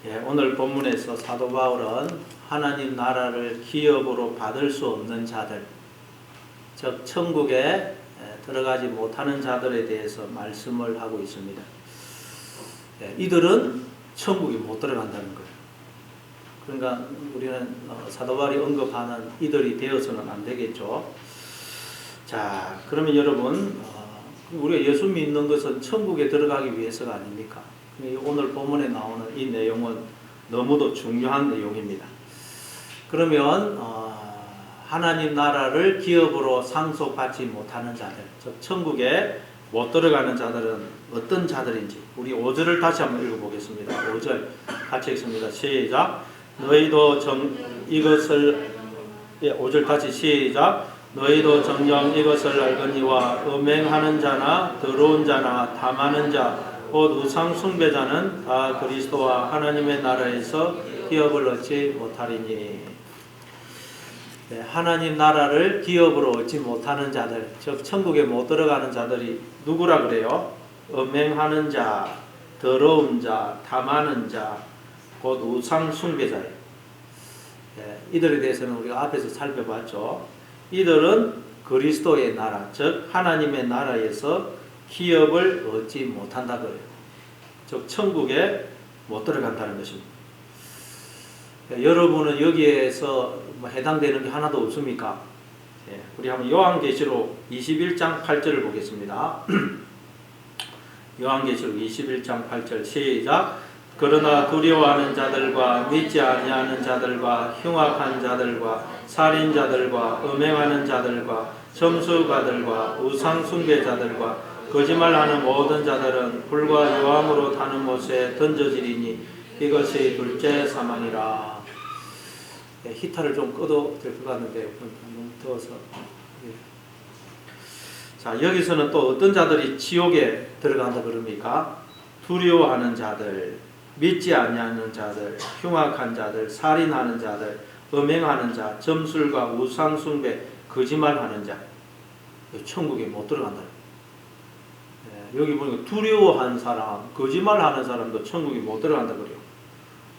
예, 오늘 본문에서 사도 바울은 하나님 나라를 기업으로 받을 수 없는 자들, 즉 천국에 들어가지 못하는 자들에 대해서 말씀을 하고 있습니다. 예, 이들은 천국에 못 들어간다는 거예요. 그러니까 우리는 사도 바울이 언급하는 이들이 되어서는 안 되겠죠. 자, 그러면 여러분, 우리가 예수 믿는 것은 천국에 들어가기 위해서가 아닙니까? 오늘 본문에 나오는 이 내용은 너무도 중요한 내용입니다. 그러면 하나님 나라를 기업으로 상속받지 못하는 자들, 즉 천국에 못 들어가는 자들은 어떤 자들인지 우리 5절을 다시 한번 읽어보겠습니다. 5절 같이 읽습니다. 시작. 너희도 이것을 5절 다시 시작. 너희도 정녕 이것을 알거니와 음행하는 자나 더러운 자나 탐하는 자 곧 우상 숭배자는 다 그리스도와 하나님의 나라에서 기업을 얻지 못하리니. 네, 하나님 나라를 기업으로 얻지 못하는 자들, 즉 천국에 못 들어가는 자들이 누구라 그래요? 음행하는 자, 더러운 자, 탐하는 자, 곧 우상 숭배자예요. 네, 이들에 대해서는 우리가 앞에서 살펴봤죠. 이들은 그리스도의 나라, 즉 하나님의 나라에서 기업을 얻지 못한다 그래요. 즉 천국에 못 들어간다는 것입니다. 여러분은 여기에서 해당되는 게 하나도 없습니까? 우리 한번 요한계시록 21장 8절을 보겠습니다. 요한계시록 21장 8절 시작. 그러나 두려워하는 자들과 믿지 아니하는 자들과 흉악한 자들과 살인자들과 음행하는 자들과 점수가들과 우상 숭배자들과 거짓말하는 모든 자들은 불과 유황으로 타는 못에 던져지리니 이것이 둘째 사망이라. 히터를 좀 꺼도 될 것 같는데 너무 더워서. 자, 여기서는 또 어떤 자들이 지옥에 들어간다 그럽니까? 두려워하는 자들, 믿지 아니하는 자들, 흉악한 자들, 살인하는 자들, 음행하는 자, 점술과 우상 숭배, 거짓말하는 자, 천국에 못 들어간다. 여기 보니까 두려워하는 사람, 거짓말하는 사람도 천국에 못 들어간다 그래요.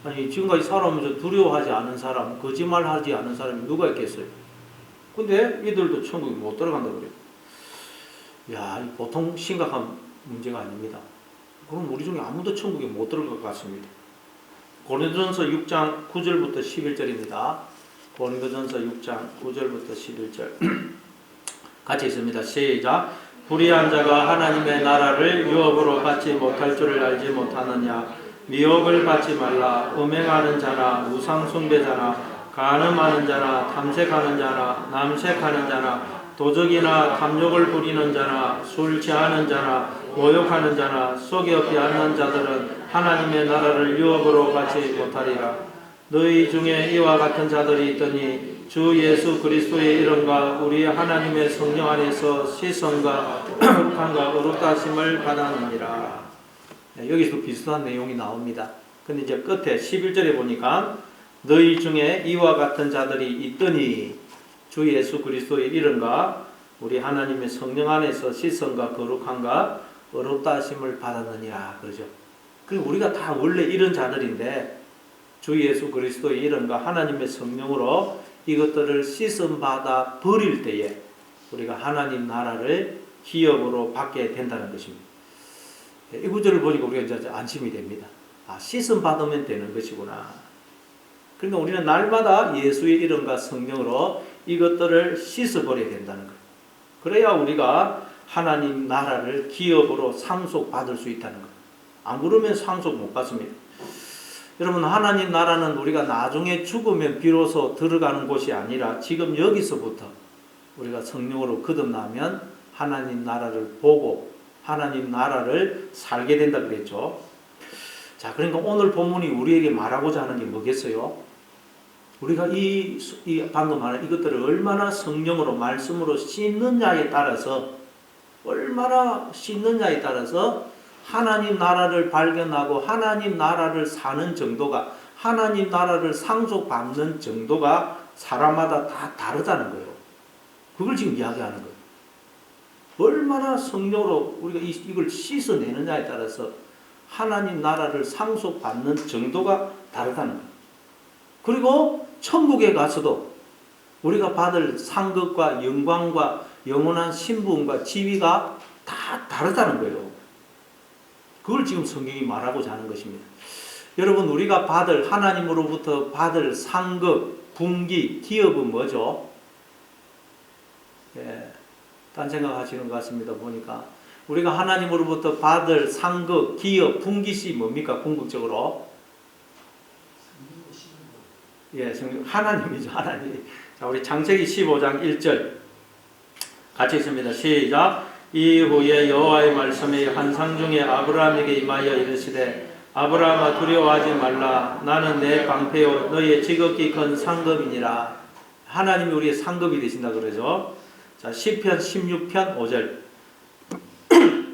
아니 지금까지 살아오면서 두려워하지 않은 사람, 거짓말하지 않은 사람이 누가 있겠어요? 근데 이들도 천국에 못 들어간다 그래요. 야, 보통 심각한 문제가 아닙니다. 그럼 우리 중에 아무도 천국에 못 들어갈 것 같습니다. 고린도전서 6장 9절부터 11절입니다. 고린도전서 6장 9절부터 11절 같이 있습니다. 시작. 불의한 자가 하나님의 나라를 유업으로 받지 못할 줄을 알지 못하느냐. 미혹을 받지 말라. 음행하는 자나 우상 숭배자나 간음하는 자나 탐색하는 자나 남색하는 자나 도적이나 탐욕을 부리는 자나 술 취하는 자나 모욕하는 자나 속여 빼앗는 자들은 하나님의 나라를 유업으로 받지 못하리라. 너희 중에 이와 같은 자들이 있더니 주 예수 그리스도의 이름과 우리 하나님의 성령 안에서 시선과 거룩함과 어렵다 하심을 받았느니라. 여기서도 비슷한 내용이 나옵니다. 근데 이제 끝에 11절에 보니까 너희 중에 이와 같은 자들이 있더니 주 예수 그리스도의 이름과 우리 하나님의 성령 안에서 시선과 거룩함과 어렵다 하심을 받았느니라 그러죠. 그리고 우리가 다 원래 이런 자들인데 주 예수 그리스도의 이름과 하나님의 성령으로 이것들을 씻음받아 버릴 때에 우리가 하나님 나라를 기업으로 받게 된다는 것입니다. 이 구절을 보니까 우리가 이제 안심이 됩니다. 아, 씻음받으면 되는 것이구나. 그러니까 우리는 날마다 예수의 이름과 성령으로 이것들을 씻어버려야 된다는 거예요. 그래야 우리가 하나님 나라를 기업으로 상속받을 수 있다는 거예요. 안 그러면 상속 못 받습니다. 여러분, 하나님 나라는 우리가 나중에 죽으면 비로소 들어가는 곳이 아니라 지금 여기서부터 우리가 성령으로 거듭나면 하나님 나라를 보고 하나님 나라를 살게 된다 그랬죠. 자, 그러니까 오늘 본문이 우리에게 말하고자 하는 게 뭐겠어요? 우리가 이 방금 말한 이것들을 얼마나 성령으로 말씀으로 씻느냐에 따라서 하나님 나라를 발견하고 하나님 나라를 사는 정도가, 하나님 나라를 상속받는 정도가 사람마다 다 다르다는 거예요. 그걸 지금 이야기하는 거예요. 얼마나 성령으로 우리가 이걸 씻어내느냐에 따라서 하나님 나라를 상속받는 정도가 다르다는 거예요. 그리고 천국에 가서도 우리가 받을 상급과 영광과 영원한 신분과 지위가 다 다르다는 거예요. 그걸 지금 성경이 말하고자 하는 것입니다. 여러분, 우리가 하나님으로부터 받을 상급, 분기, 기업은 뭐죠? 예, 딴 생각하시는 것 같습니다. 보니까 우리가 하나님으로부터 받을 상급, 기업, 분기시 뭡니까? 궁극적으로 예, 하나님이죠. 하나님. 자, 우리 창세기 15장 1절 같이 있습니다. 시작. 이후에 여호와의 말씀이 환상 중에 아브라함에게 임하여 이르시되 아브라함아 두려워하지 말라. 나는 내 방패요 너의 지극히 큰 상급이니라. 하나님이 우리의 상급이 되신다 그러죠. 자, 시편 16편 5절.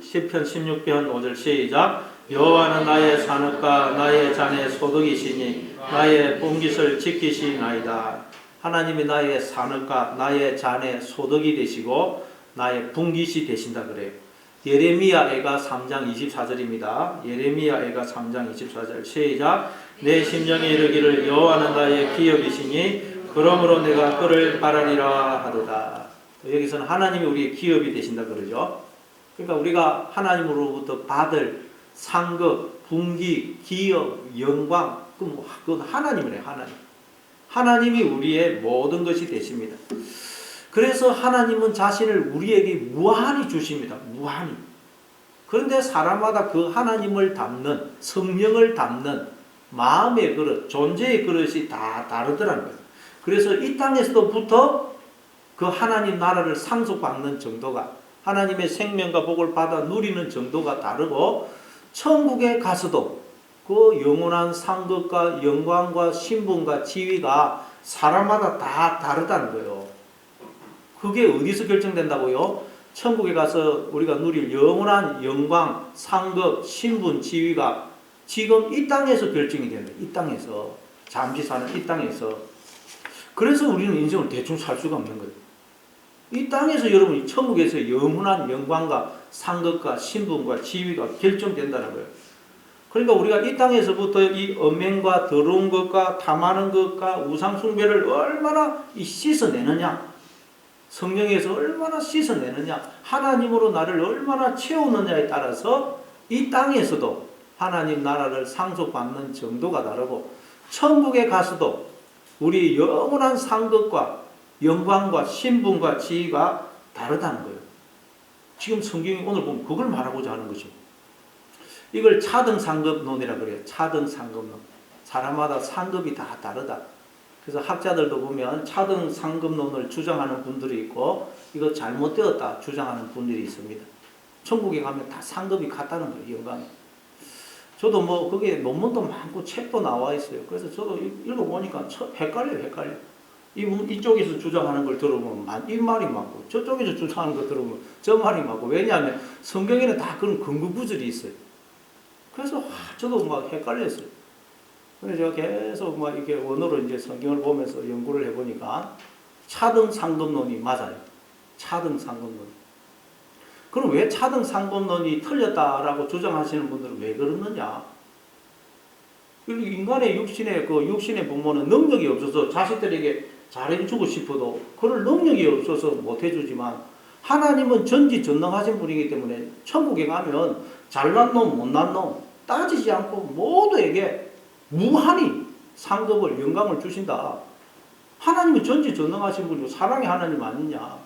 시편 16편 5절 시작. 여호와는 나의 산업과 나의 잔의 소득이시니 나의 본깃을 지키시나이다. 하나님이 나의 산업과 나의 잔의 소득이 되시고 나의 분깃이 되신다 그래요. 예레미야애가 3장 24절입니다. 예레미야애가 3장 24절 시작. 내 심령이 이르기를 여호와는 나의 기업이시니 그러므로 내가 그를 바라리라 하도다. 여기서는 하나님이 우리의 기업이 되신다 그러죠. 그러니까 우리가 하나님으로부터 받을 상급, 분기, 기업, 영광, 그건 하나님이래요. 하나님이 우리의 모든 것이 되십니다. 그래서 하나님은 자신을 우리에게 무한히 주십니다. 무한히. 그런데 사람마다 그 하나님을 담는, 성령을 담는 마음의 그릇, 존재의 그릇이 다 다르더라는 거예요. 그래서 이 땅에서부터 그 하나님 나라를 상속받는 정도가, 하나님의 생명과 복을 받아 누리는 정도가 다르고, 천국에 가서도 그 영원한 상급과 영광과 신분과 지위가 사람마다 다 다르다는 거예요. 그게 어디서 결정된다고요? 천국에 가서 우리가 누릴 영원한 영광, 상급, 신분, 지위가 지금 이 땅에서 결정이 되는 거예요. 이 땅에서. 잠시 사는 이 땅에서. 그래서 우리는 인생을 대충 살 수가 없는 거예요. 이 땅에서 여러분이 천국에서 영원한 영광과 상급과 신분과 지위가 결정된다는 거예요. 그러니까 우리가 이 땅에서부터 이 엄행과 더러운 것과 탐하는 것과 우상숭배를 얼마나 씻어내느냐, 성령에서 얼마나 씻어내느냐, 하나님으로 나를 얼마나 채우느냐에 따라서 이 땅에서도 하나님 나라를 상속받는 정도가 다르고, 천국에 가서도 우리 영원한 상급과 영광과 신분과 지위가 다르다는 거예요. 지금 성경이 오늘 보면 그걸 말하고자 하는 거죠. 이걸 차등상급론이라고 그래요. 차등상급론. 사람마다 상급이 다 다르다. 그래서 학자들도 보면 차등상급론을 주장하는 분들이 있고 이거 잘못되었다 주장하는 분들이 있습니다. 천국에 가면 다 상급이 같다는 거예요. 영광이. 저도 뭐 거기에 논문도 많고 책도 나와 있어요. 그래서 저도 읽어보니까 헷갈려. 이쪽에서 주장하는 걸 들어보면 이 말이 맞고 저쪽에서 주장하는 거 들어보면 저 말이 맞고, 왜냐하면 성경에는 다 그런 근거 구절이 있어요. 그래서 저도 막 헷갈렸어요. 그래서 제가 계속 막 이렇게 원어로 이제 성경을 보면서 연구를 해보니까 차등상급론이 맞아요. 차등상급론. 그럼 왜 차등상급론이 틀렸다라고 주장하시는 분들은 왜 그러느냐? 인간의 육신의 부모는 능력이 없어서 자식들에게 잘해주고 싶어도 그럴 능력이 없어서 못해주지만, 하나님은 전지전능하신 분이기 때문에 천국에 가면 잘난 놈 못난 놈 따지지 않고 모두에게 무한히 상급을 영광을 주신다. 하나님은 전지전능하신 분이고 사랑의 하나님 아니냐.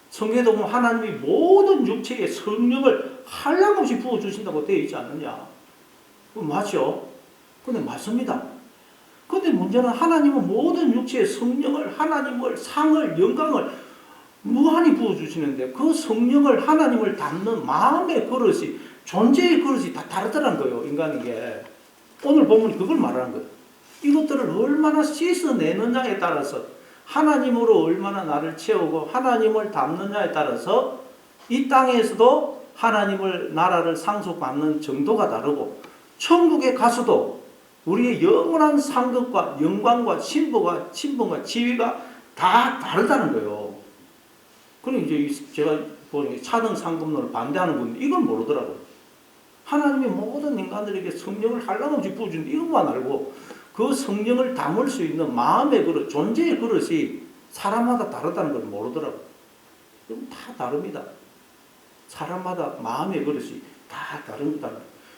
성경에도 보면 하나님이 모든 육체에 성령을 한량없이 부어주신다고 되어 있지 않느냐. 그건 맞죠? 근데 맞습니다. 근데 문제는 하나님은 모든 육체의 성령을, 하나님을, 상을, 영광을 무한히 부어주시는데 그 성령을, 하나님을 담는 마음의 그릇이, 존재의 그릇이 다 다르더라는 거예요. 인간에게. 오늘 보면 그걸 말하는 거예요. 이것들을 얼마나 씻어내느냐에 따라서, 하나님으로 얼마나 나를 채우고 하나님을 담느냐에 따라서 이 땅에서도 하나님을, 나라를 상속받는 정도가 다르고, 천국에 가서도 우리의 영원한 상급과 영광과 신분과 지위가 다 다르다는 거예요. 그럼 이제 제가 보는 차등상급론을 반대하는 분들 이걸 모르더라고요. 하나님이 모든 인간들에게 성령을 한량없이 부어주는데 이것만 알고 그 성령을 담을 수 있는 마음의 그릇, 존재의 그릇이 사람마다 다르다는 걸 모르더라고요. 그럼 다 다릅니다. 사람마다 마음의 그릇이 다 다릅니다.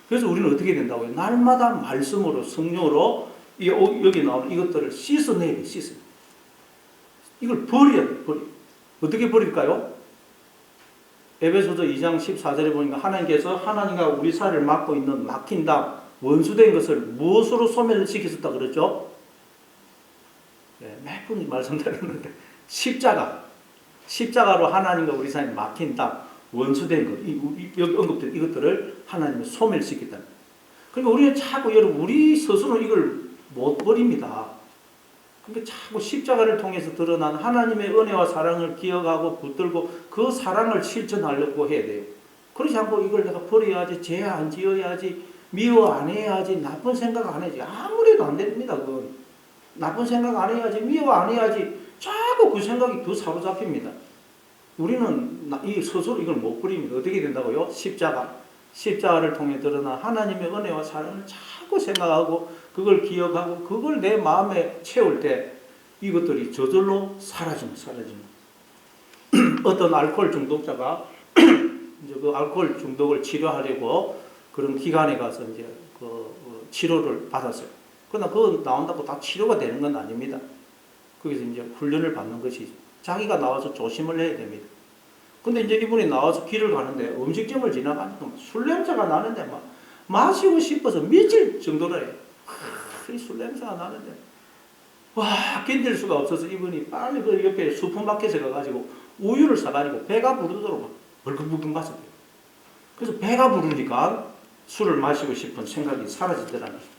그래서 우리는 어떻게 된다고요? 날마다 말씀으로 성령으로 여기 나오는 이것들을 씻어내야 돼. 씻어. 이걸 버려야 돼. 버려. 어떻게 버릴까요? 에베소서 2장 14절에 보니까 하나님께서 하나님과 우리 사이를 막고 있는 막힌 담, 원수된 것을 무엇으로 소멸시켰다 그랬죠? 네, 몇 번 말씀드렸는데 십자가로 하나님과 우리 사이에 막힌 담, 원수된 것, 여기 언급된 이것들을 하나님이 소멸시켰다. 그러니까 우리는 자꾸 여러분 우리 스스로 이걸 못 버립니다. 그러니까 자꾸 십자가를 통해서 드러난 하나님의 은혜와 사랑을 기억하고 붙들고 그 사랑을 실천하려고 해야 돼요. 그렇지 않고 이걸 내가 버려야지, 죄 안 지어야지, 미워 안 해야지, 나쁜 생각 안 해야지. 아무래도 안 됩니다. 그건. 나쁜 생각 안 해야지, 미워 안 해야지. 자꾸 그 생각이 더 사로잡힙니다. 우리는 이 스스로 이걸 못 버립니다. 어떻게 된다고요? 십자가를 통해 드러난 하나님의 은혜와 사랑을 자꾸 생각하고 그걸 기억하고 그걸 내 마음에 채울 때 이것들이 저절로 사라집니다. 어떤 알코올 중독자가 이제 그 알코올 중독을 치료하려고 그런 기관에 가서 이제 그 치료를 받았어요. 그러나 그거 나온다고 다 치료가 되는 건 아닙니다. 거기서 이제 훈련을 받는 것이죠. 자기가 나와서 조심을 해야 됩니다. 근데 이제 이분이 나와서 길을 가는데 음식점을 지나가니까 술 냄새가 나는데 막 마시고 싶어서 미칠 정도로 해요. 이 술 냄새가 나는데 와 견딜 수가 없어서 이분이 빨리 그 옆에 슈퍼마켓에 가가지고 우유를 사가지고 배가 부르도록 막 벌컥벌컥 마셨대요. 그래서 배가 부르니까 술을 마시고 싶은 생각이 사라지더라는 거예요.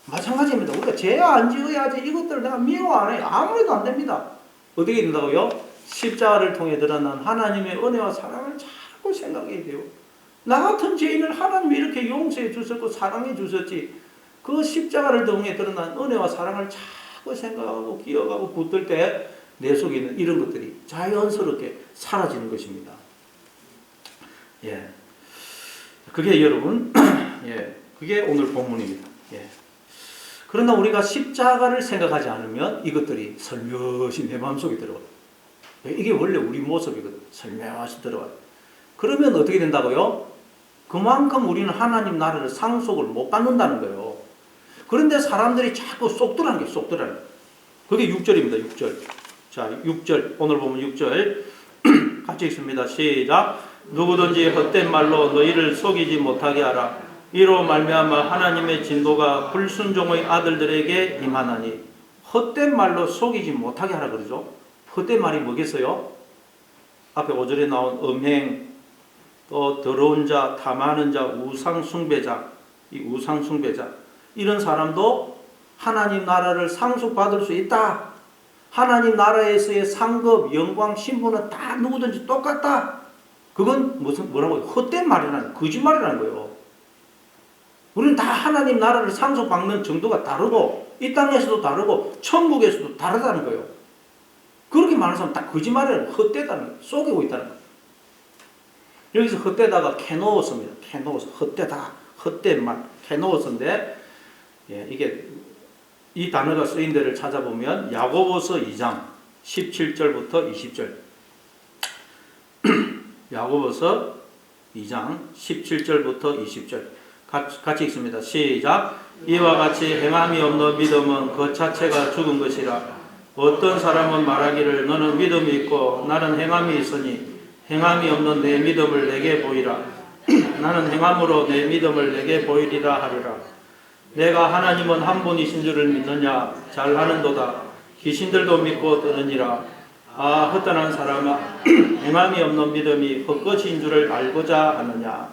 마찬가지입니다. 우리가 죄 안 지어야지 이것들 내가 미워 안 해. 아무래도 안 됩니다. 어떻게 된다고요? 십자가를 통해 드러난 하나님의 은혜와 사랑을 자꾸 생각해야 돼요. 나 같은 죄인을 하나님이 이렇게 용서해 주셨고 사랑해 주셨지. 그 십자가를 통해 드러난 은혜와 사랑을 자꾸 생각하고 기억하고 붙들 때 내 속에 있는 이런 것들이 자연스럽게 사라지는 것입니다. 예, 그게 여러분, 예, 그게 오늘 본문입니다. 예. 그러나 우리가 십자가를 생각하지 않으면 이것들이 살며시 내 마음속에 들어와요. 이게 원래 우리 모습이거든요. 살며시 들어와요. 그러면 어떻게 된다고요? 그만큼 우리는 하나님 나라를 상속을 못 받는다는 거예요. 그런데 사람들이 자꾸 쏙 들어가는 게 쏙 들어가는 거예요. 그게 6절입니다. 6절. 자, 6절. 오늘 보면 6절. 같이 읽습니다. 시작. 누구든지 헛된 말로 너희를 속이지 못하게 하라. 이로 말미암아 하나님의 진도가 불순종의 아들들에게 임하나니. 헛된 말로 속이지 못하게 하라 그러죠. 헛된 말이 뭐겠어요? 앞에 5절에 나온 음행, 또 더러운 자, 탐하는 자, 우상 숭배자, 이 우상 숭배자 이런 사람도 하나님 나라를 상속받을 수 있다. 하나님 나라에서의 상급, 영광, 신분은 다 누구든지 똑같다. 그건 뭐라고요? 헛된 말이라는 거짓말이라는 거예요. 우리는 다 하나님 나라를 상속받는 정도가 다르고 이 땅에서도 다르고 천국에서도 다르다는 거예요. 그렇게 말하는 사람은 다 거짓말이라는 헛되다는 거예요. 속이고 있다는 거예요. 여기서 헛되다가 캐노스입니다. 캐노스, 헛되다, 헛된 말, 캐노스인데 예, 이게 이 단어가 쓰인 데를 찾아보면 야고보서 2장 17절부터 20절 야고보서 2장 17절부터 20절 같이 읽습니다. 시작. 이와 같이 행함이 없는 믿음은 그 자체가 죽은 것이라. 어떤 사람은 말하기를 너는 믿음이 있고 나는 행함이 있으니 행함이 없는 내 믿음을 내게 보이라. 나는 행함으로 내 믿음을 내게 보이리라 하리라. 내가 하나님은 한 분이신 줄을 믿느냐? 잘하는도다. 귀신들도 믿고 뜨느니라. 아, 허탄한 사람아, 행함이 없는 믿음이 헛것인 줄을 알고자 하느냐?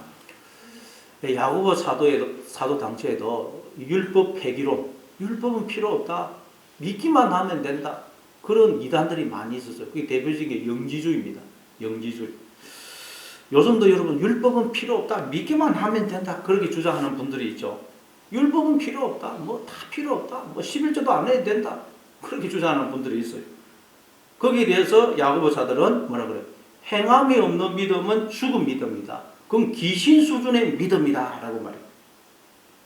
야고보 사도 당시에도 율법 폐기론, 율법은 필요 없다. 믿기만 하면 된다. 그런 이단들이 많이 있었어요. 그게 대표적인 게 영지주의입니다. 영지주의. 요즘도 여러분 율법은 필요 없다. 믿기만 하면 된다. 그렇게 주장하는 분들이 있죠. 율법은 필요 없다. 뭐 다 필요 없다. 뭐 11조도 안 해도 된다. 그렇게 주장하는 분들이 있어요. 거기에 대해서 야고보사들은 뭐라 그래요? 행함이 없는 믿음은 죽은 믿음이다. 그럼 귀신 수준의 믿음이다라고 말해요.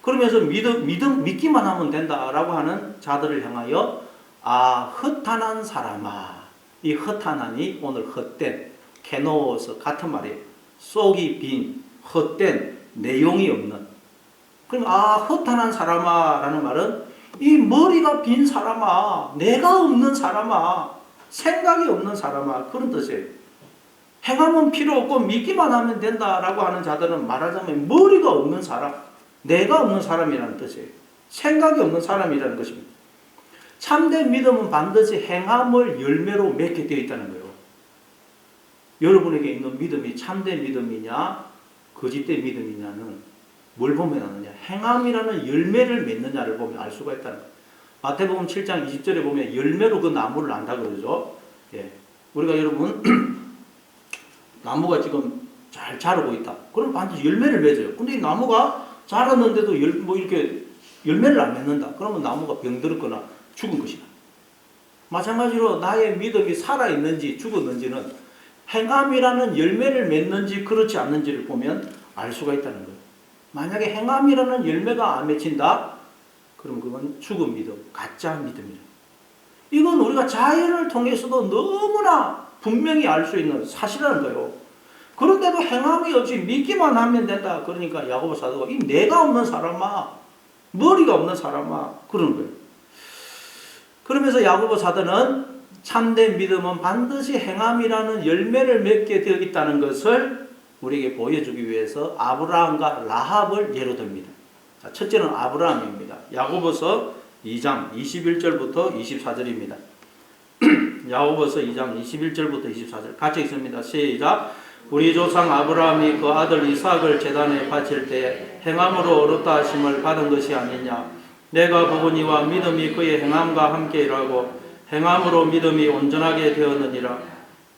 그러면서 믿기만 하면 된다라고 하는 자들을 향하여 허탄한 사람아. 이 허탄하니 오늘 헛된, 케노스 같은 말이에요. 속이 빈, 헛된, 내용이 없는. 그럼 허탄한 사람아 라는 말은 이 머리가 빈 사람아, 내가 없는 사람아, 생각이 없는 사람아, 그런 뜻이에요. 행함은 필요 없고 믿기만 하면 된다라고 하는 자들은 말하자면 머리가 없는 사람, 내가 없는 사람이라는 뜻이에요. 생각이 없는 사람이라는 것입니다. 참된 믿음은 반드시 행함을 열매로 맺게 되어 있다는 거예요. 여러분에게 있는 믿음이 참된 믿음이냐 거짓된 믿음이냐는 뭘 보면 아느냐, 행함이라는 열매를 맺느냐를 보면 알 수가 있다는 거예요. 마태복음 7장 20절에 보면 열매로 그 나무를 안다 그러죠. 예. 우리가 여러분 나무가 지금 잘 자라고 있다. 그럼 반드시 열매를 맺어요. 근데 이 나무가 자랐는데도 이렇게 열매를 안 맺는다. 그러면 나무가 병들었거나 죽은 것이다. 마찬가지로 나의 믿음이 살아있는지 죽었는지는 행함이라는 열매를 맺는지 그렇지 않는지를 보면 알 수가 있다는 거예요. 만약에 행함이라는 열매가 안 맺힌다? 그럼 그건 죽은 믿음, 가짜 믿음이다. 이건 우리가 자연을 통해서도 너무나 분명히 알 수 있는 사실이라는 거예요. 그런데도 행함이 없이 믿기만 하면 된다. 그러니까 야고보 사도가 이 내가 없는 사람아, 머리가 없는 사람아, 그러는 거예요. 그러면서 야고보 사도는 참된 믿음은 반드시 행함이라는 열매를 맺게 되어 있다는 것을 우리에게 보여주기 위해서 아브라함과 라합을 예로 듭니다. 자, 첫째는 아브라함입니다. 야고보서 2장 21절부터 24절입니다. 야고보서 2장 21절부터 24절 같이 읽습니다. 시작. 우리 조상 아브라함이 그 아들 이삭을 제단에 바칠 때 행함으로 어렵다 하심을 받은 것이 아니냐. 내가 보거니와 믿음이 그의 행함과 함께 일하고 행함으로 믿음이 온전하게 되었느니라.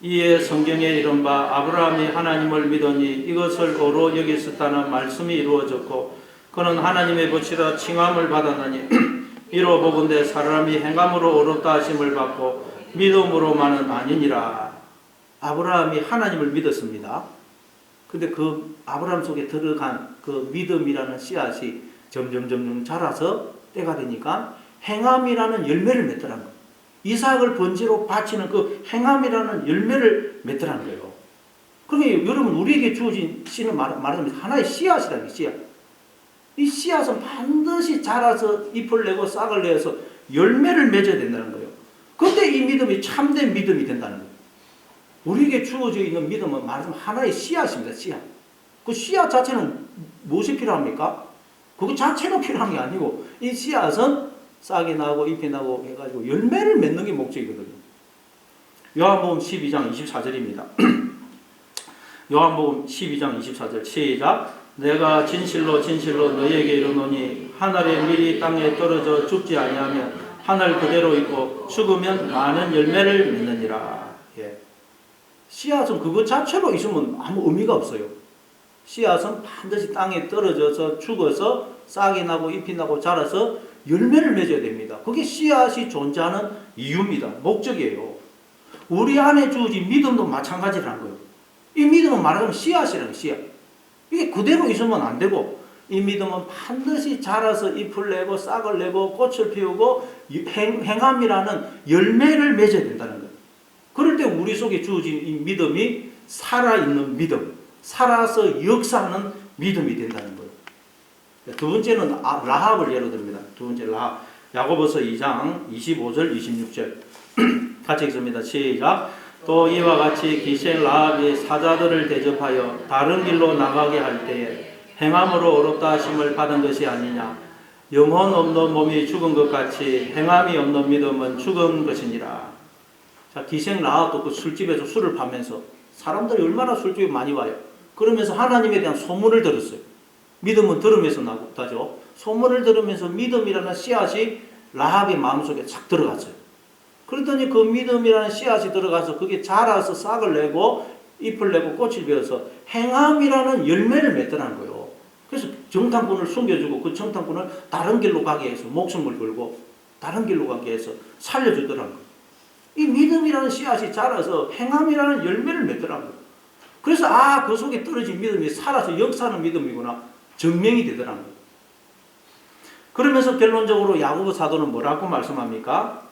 이에 성경에 이른바 아브라함이 하나님을 믿으니 이것을 옳로 여겼었다는 말씀이 이루어졌고 그는 하나님의 벗이라 칭함을 받았느니 이로 보건대 사람이 행함으로 어렵다 하심을 받고 믿음으로만은 아니니라. 아브라함이 하나님을 믿었습니다. 근데 그 아브라함 속에 들어간 그 믿음이라는 씨앗이 점점 자라서 때가 되니까 행함이라는 열매를 맺더라는 거예요. 이삭을 번제로 바치는 그 행함이라는 열매를 맺더라는 거예요. 그러면 여러분 우리에게 주어진 씨는 말하자면 하나의 씨앗이라는 게 씨앗. 이 씨앗은 반드시 자라서 잎을 내고 싹을 내서 열매를 맺어야 된다는 거예요. 그때 이 믿음이 참된 믿음이 된다는 거예요. 우리에게 주어져 있는 믿음은 말하자면 하나의 씨앗입니다. 씨앗. 그 씨앗 자체는 무엇이 필요합니까? 그거 자체가 필요한 게 아니고 이 씨앗은 싹이 나고 잎이 나고 해가지고 열매를 맺는 게 목적이거든요. 요한복음 12장 24절입니다. 요한복음 12장 24절 시작. 내가 진실로 너희에게 이르노니 하늘의 밀이 땅에 떨어져 죽지 아니하면 하늘 그대로 있고 죽으면 많은 열매를 맺느니라. 예. 씨앗은 그것 자체로 있으면 아무 의미가 없어요. 씨앗은 반드시 땅에 떨어져서 죽어서 싹이 나고 잎이 나고 자라서 열매를 맺어야 됩니다. 그게 씨앗이 존재하는 이유입니다. 목적이에요. 우리 안에 주어진 믿음도 마찬가지라는 거예요. 이 믿음은 말하자면 씨앗이라는 씨앗. 이게 그대로 있으면 안 되고 이 믿음은 반드시 자라서 잎을 내고 싹을 내고 꽃을 피우고 행함이라는 열매를 맺어야 된다는 거예요. 그럴 때 우리 속에 주어진 이 믿음이 살아있는 믿음, 살아서 역사하는 믿음이 된다는 거예요. 두 번째는 라합을 예로 듭니다. 두 번째 라합. 야고보서 2장 25절 26절 같이 읽습니다. 시작. 또 이와 같이 기생 라합이 사자들을 대접하여 다른 길로 나가게 할 때에 행함으로 어렵다 하심을 받은 것이 아니냐. 영혼 없는 몸이 죽은 것 같이 행함이 없는 믿음은 죽은 것이니라. 자, 기생 라합도 그 술집에서 술을 파면서 사람들이 얼마나 술집에 많이 와요. 그러면서 하나님에 대한 소문을 들었어요. 믿음은 들으면서 나죠. 소문을 들으면서 믿음이라는 씨앗이 라합의 마음속에 착 들어갔어요. 그랬더니 그 믿음이라는 씨앗이 들어가서 그게 자라서 싹을 내고 잎을 내고 꽃을 피워서 행함이라는 열매를 맺더라는 거예요. 그래서 정탐꾼을 숨겨주고 그 정탐꾼을 다른 길로 가게 해서 목숨을 걸고 다른 길로 가게 해서 살려주더라는 거예요. 이 믿음이라는 씨앗이 자라서 행함이라는 열매를 맺더라는 거예요. 그래서 그 속에 떨어진 믿음이 살아서 역사하는 믿음이구나. 증명이 되더라는 거예요. 그러면서 결론적으로 야고보 사도는 뭐라고 말씀합니까?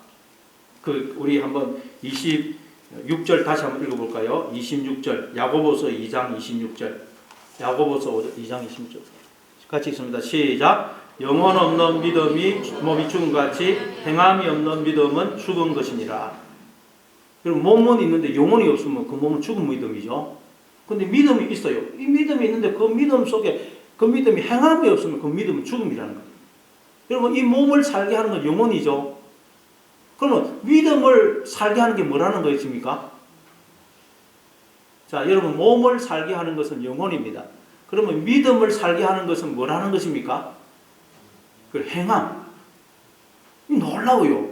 우리 한번 26절 다시 한번 읽어볼까요? 26절 야고보서 2장 26절 야고보서 2장 26절 같이 읽습니다. 시작. 영혼 없는 믿음이 몸이 죽은 같이 행함이 없는 믿음은 죽은 것이니라. 그럼 몸은 있는데 영혼이 없으면 그 몸은 죽은 믿음이죠. 근데 믿음이 있어요. 이 믿음이 있는데 그 믿음 속에 그 믿음이 행함이 없으면 그 믿음은 죽음이라는 거예요. 여러분 이 몸을 살게 하는 건 영혼이죠. 그러면 믿음을 살게 하는 게 뭐라는 것입니까? 자, 여러분 몸을 살게 하는 것은 영혼입니다. 그러면 믿음을 살게 하는 것은 뭐라는 것입니까? 그 행함. 놀라워요.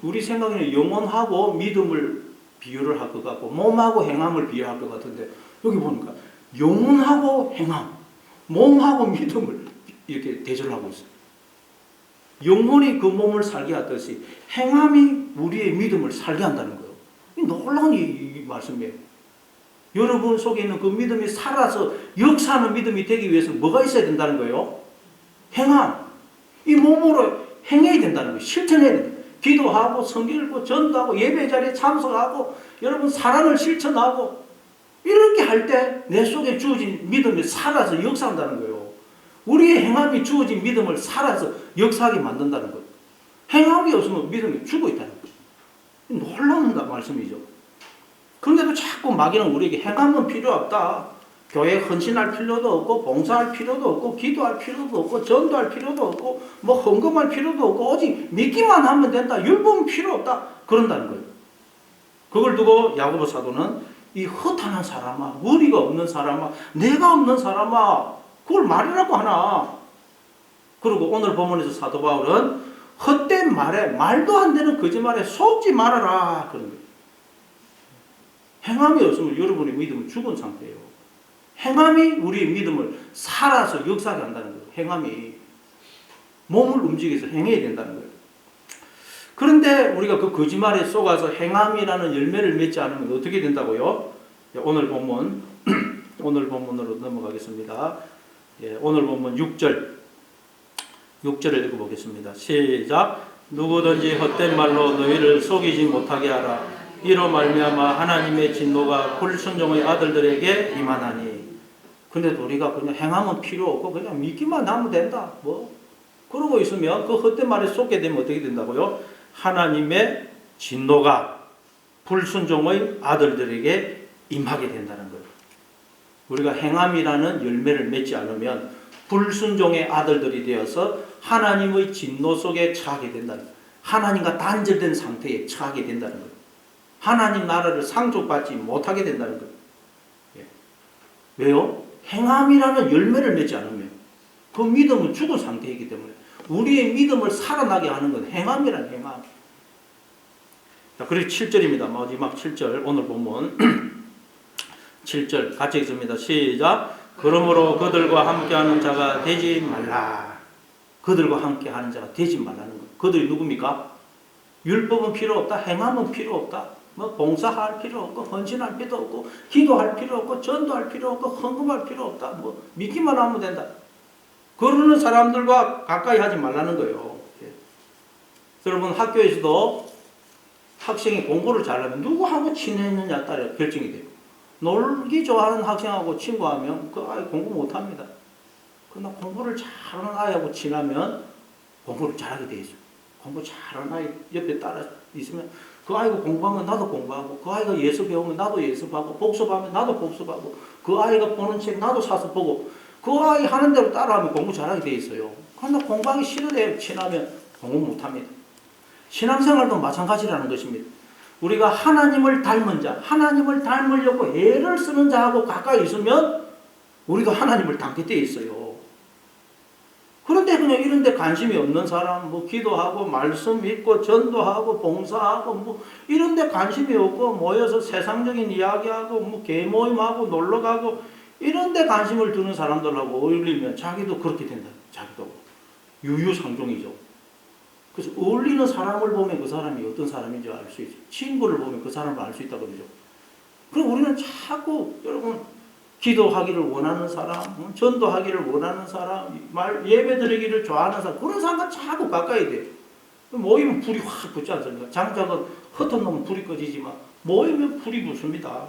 우리 생각에는 영혼하고 믿음을 비유를 할 것 같고 몸하고 행함을 비유할 것 같은데 여기 보니까 영혼하고 행함, 몸하고 믿음을 이렇게 대조를 하고 있어요. 영혼이 그 몸을 살게 하듯이 행함이 우리의 믿음을 살게 한다는 거예요. 놀라운 이 말씀이에요. 여러분 속에 있는 그 믿음이 살아서 역사하는 믿음이 되기 위해서 뭐가 있어야 된다는 거예요? 행함. 이 몸으로 행해야 된다는 거예요. 실천해야 된다. 기도하고 성경 읽고 전도하고 예배 자리에 참석하고 여러분 사랑을 실천하고 이렇게 할 때 내 속에 주어진 믿음이 살아서 역사한다는 거예요. 우리의 행함이 주어진 믿음을 살아서 역사하게 만든다는 거예요. 행함이 없으면 믿음이 죽어 있다는 거예요. 놀라운 말씀이죠. 그런데도 자꾸 마귀는 우리에게 행함은 필요 없다. 교회에 헌신할 필요도 없고 봉사할 필요도 없고 기도할 필요도 없고 전도할 필요도 없고 뭐 헌금할 필요도 없고 오직 믿기만 하면 된다. 율법은 필요 없다. 그런다는 거예요. 그걸 두고 야고보 사도는 이 허탄한 사람아, 머리가 없는 사람아, 내가 없는 사람아, 그걸 말이라고 하나. 그리고 오늘 본문에서 사도 바울은 헛된 말에 말도 안 되는 거짓말에 속지 말아라 그런 거예요. 행함이 없으면 여러분의 믿음은 죽은 상태예요. 행함이 우리의 믿음을 살아서 역사하게 한다는 거예요. 행함이 몸을 움직여서 행해야 된다는 거예요. 그런데 우리가 그 거짓말에 속아서 행함이라는 열매를 맺지 않으면 어떻게 된다고요? 오늘 본문 오늘 본문으로 넘어가겠습니다. 오늘 본문 6절을 읽어보겠습니다. 시작. 누구든지 헛된 말로 너희를 속이지 못하게 하라. 이로 말미암아 하나님의 진노가 불순종의 아들들에게 임하나니. 근데 우리가 그냥 행함은 필요 없고 그냥 믿기만 하면 된다. 그러고 있으면 그 헛된 말에 속게 되면 어떻게 된다고요? 하나님의 진노가 불순종의 아들들에게 임하게 된다는 거예요. 우리가 행함이라는 열매를 맺지 않으면 불순종의 아들들이 되어서 하나님의 진노 속에 처하게 된다는 거예요. 하나님과 단절된 상태에 처하게 된다는 거예요. 하나님 나라를 상속받지 못하게 된다는 거예요. 왜요? 행함이라는 열매를 맺지 않으면 그 믿음은 죽은 상태이기 때문에 우리의 믿음을 살아나게 하는 건 행함이란 행함. 자, 그리고 7절입니다. 마지막 7절 오늘 본문 7절 같이 읽습니다. 시작. 그러므로 그들과 함께하는 자가 되지 말라. 그들과 함께하는 자가 되지 말라는 거. 그들이 누굽니까? 율법은 필요 없다. 행함은 필요 없다. 봉사할 필요 없고 헌신할 필요 없고 기도할 필요 없고 전도할 필요 없고 헌금할 필요 없다. 믿기만 하면 된다. 그러는 사람들과 가까이 하지 말라는 거예요. 여러분 학교에서도 학생이 공부를 잘하면 누구하고 친했느냐에 따라 결정이 돼요. 놀기 좋아하는 학생하고 친구하면 그 아이 공부 못합니다. 그러나 공부를 잘하는 아이하고 친하면 공부를 잘하게 돼 있어요. 공부 잘하는 아이 옆에 따라 있으면 그 아이가 공부하면 나도 공부하고 그 아이가 예수 배우면 나도 예습하고 복습하면 나도 복습하고 그 아이가 보는 책 나도 사서 보고 그 아이 하는 대로 따라하면 공부 잘하게 돼 있어요. 그러나 공부하기 싫은데 친하면 공부 못합니다. 신앙생활도 마찬가지라는 것입니다. 우리가 하나님을 닮은 자, 하나님을 닮으려고 애를 쓰는 자하고 가까이 있으면 우리도 하나님을 닮게 돼 있어요. 그런데 그냥 이런 데 관심이 없는 사람, 기도하고 말씀 읽고 전도하고 봉사하고 이런 데 관심이 없고 모여서 세상적인 이야기하고 개모임하고 놀러가고 이런 데 관심을 두는 사람들하고 어울리면 자기도 그렇게 된다. 자기도 유유상종이죠. 그래서 어울리는 사람을 보면 그 사람이 어떤 사람인지 알 수 있죠. 친구를 보면 그 사람을 알 수 있다고 그러죠. 그럼 우리는 자꾸 여러분 기도하기를 원하는 사람, 전도하기를 원하는 사람, 예배 드리기를 좋아하는 사람, 그런 사람과 자꾸 가까이 돼. 모이면 불이 확 붙지 않습니까? 장작은 흩은 놈은 불이 꺼지지만 모이면 불이 붙습니다.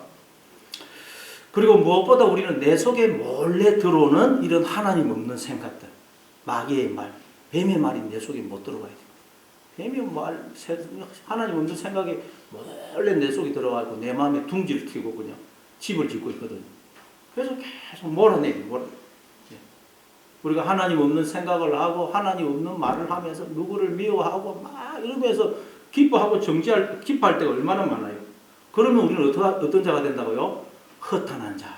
그리고 무엇보다 우리는 내 속에 몰래 들어오는 이런 하나님 없는 생각들, 마귀의 말, 뱀의 말이 내 속에 못 들어가야 돼. 뱀의 말, 하나님 없는 생각이 몰래 내 속에 들어가고 내 마음에 둥지를 켜고 그냥 집을 짓고 있거든요. 그래서 계속 몰아내요. 우리가 하나님 없는 생각을 하고 하나님 없는 말을 하면서 누구를 미워하고 막 이러면서 기뻐하고 기뻐할 때가 얼마나 많아요. 그러면 우리는 어떤 자가 된다고요? 허탄한 자,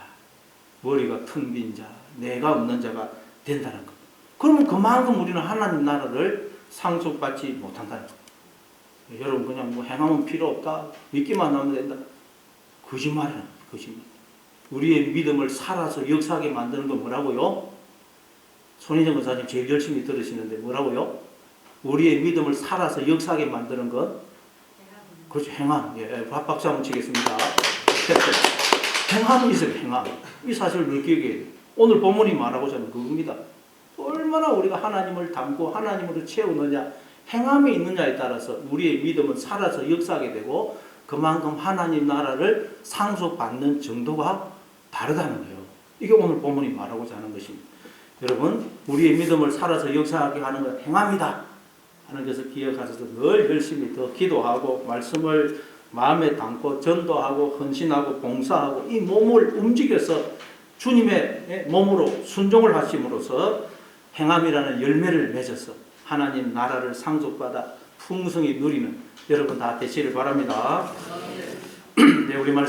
머리가 텅 빈 자, 내가 없는 자가 된다는 것. 그러면 그만큼 우리는 하나님 나라를 상속받지 못한다는 것. 여러분 그냥 뭐 행하면 필요 없다, 믿기만 하면 된다. 거짓말이야, 거짓말. 우리의 믿음을 살아서 역사하게 만드는 건 뭐라고요? 손희정 권사님 제일 열심히 들으시는데 뭐라고요? 우리의 믿음을 살아서 역사하게 만드는 것? 그렇죠, 행함. 예, 박수 한번 치겠습니다. 행함이 있어요, 행함. 이 사실을 늘 기억해야 돼요. 오늘 본문이 말하고자 하는 그겁니다. 얼마나 우리가 하나님을 닮고 하나님으로 채우느냐, 행함이 있느냐에 따라서 우리의 믿음은 살아서 역사하게 되고 그만큼 하나님 나라를 상속받는 정도가 다르다는 거예요. 이게 오늘 본문이 말하고자 하는 것입니다. 여러분, 우리의 믿음을 살아서 역사하게 하는 건 행함이다 하는 것을 기억하셔서 늘 열심히 더 기도하고 말씀을 마음에 담고 전도하고 헌신하고 봉사하고 이 몸을 움직여서 주님의 몸으로 순종을 하심으로써 행함이라는 열매를 맺어서 하나님 나라를 상속받아 풍성히 누리는 여러분 다 되시길 바랍니다. 네, 우리 말씀